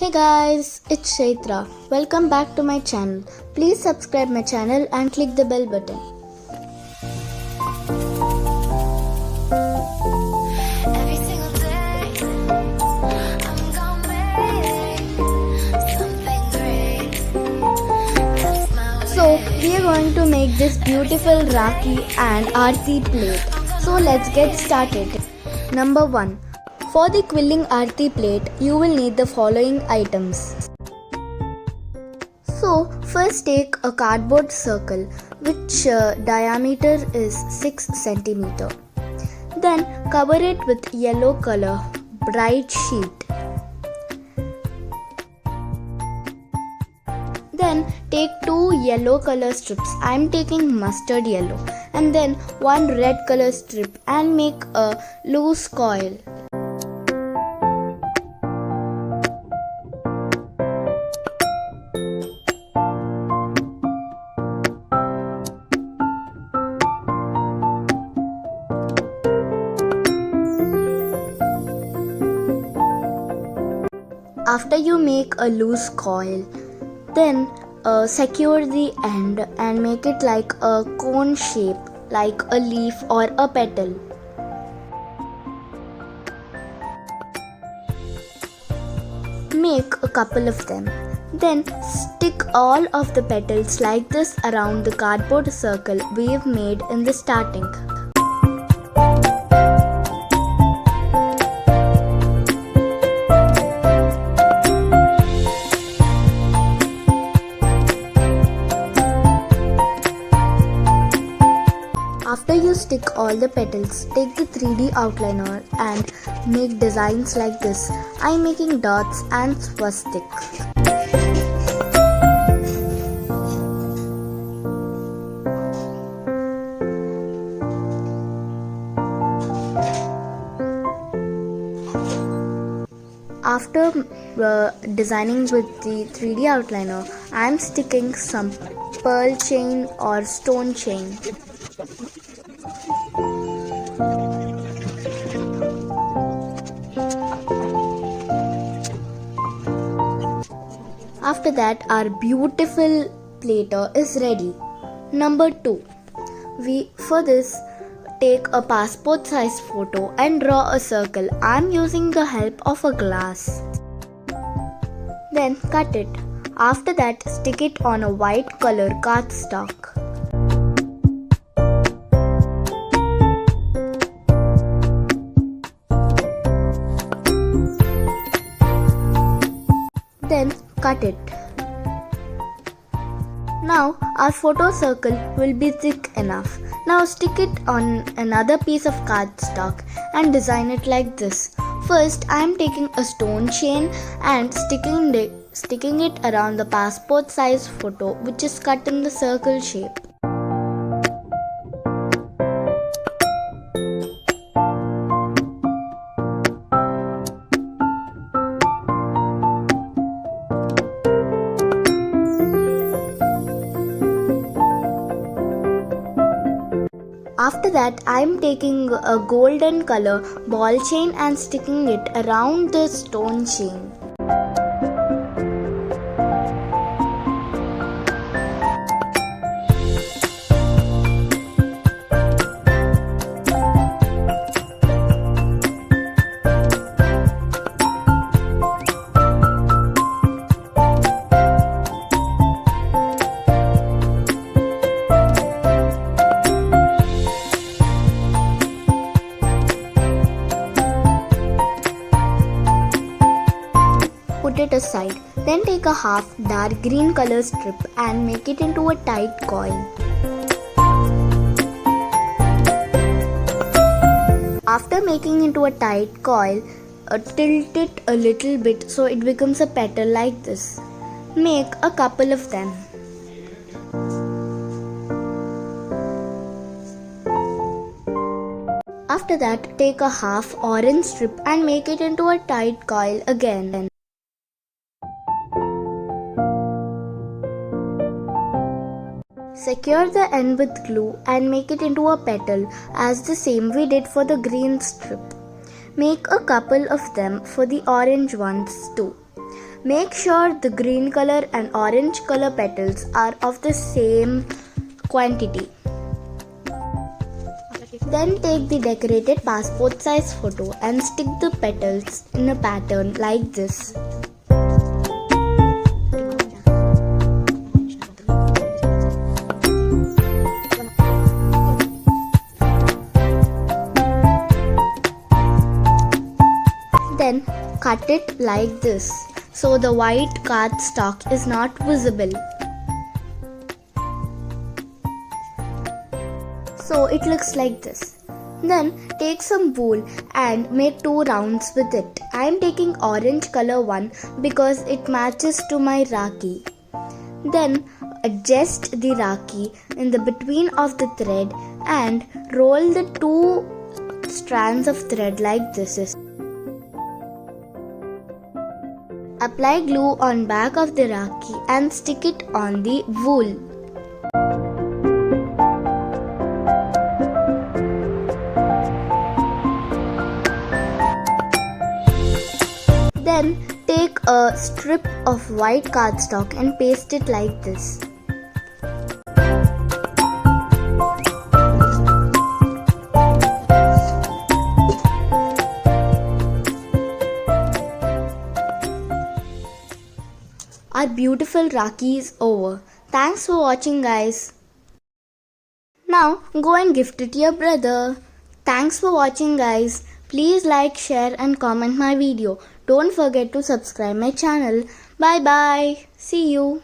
Hey guys, it's Chaitra. Welcome back to my channel. Please subscribe my channel and click the bell button. Every single day, I'm gonna make something great. That's my way. So, we are going to make this beautiful Rakhi and Aarti plate. So, let's get started. Number 1. For the Quilling Aarti plate, you will need the following items. So, first take a cardboard circle which diameter is 6 cm. Then cover it with yellow color bright sheet. Then take 2 yellow color strips. I am taking mustard yellow, and then 1 red color strip and make a loose coil. After you make a loose coil, then secure the end and make it like a cone shape, like a leaf or a petal. Make a couple of them. Then stick all of the petals like this around the cardboard circle we've made in the starting. After you stick all the petals, take the 3D outliner and make designs like this. I am making dots and swastik. After designing with the 3D outliner, I am sticking some pearl chain or stone chain. After that, our beautiful platter is ready. Number 2. For this, take a passport size photo and draw a circle. I am using the help of a glass. Then cut it. After that, stick it on a white color cardstock. Then cut it. Now our photo circle will be thick enough. Now stick it on another piece of cardstock and design it like this. First, I am taking a stone chain and sticking it around the passport size photo which is cut in the circle shape. After that, I am taking a golden color ball chain and sticking it around the stone chain. Put it aside. Then take a half dark green color strip and make it into a tight coil. After making into a tight coil, tilt it a little bit so it becomes a petal like this. Make a couple of them. After that, take a half orange strip and make it into a tight coil again. Secure the end with glue and make it into a petal as the same we did for the green strip. Make a couple of them for the orange ones too. Make sure the green color and orange color petals are of the same quantity. Then take the decorated passport size photo and stick the petals in a pattern like this. Then cut it like this so the white cardstock is not visible. So it looks like this. Then take some wool and make 2 rounds with it. I am taking orange color one because it matches to my Rakhi. Then adjust the Rakhi in the between of the thread and roll the 2 strands of thread like this. Apply glue on back of the Rakhi and stick it on the wool. Then take a strip of white cardstock and paste it like this. Our beautiful Rakhi is over. Thanks for watching, guys. Now go and gift it to your brother. Thanks for watching, guys. Please like, share and comment my video. Don't forget to subscribe my channel. Bye bye. See you.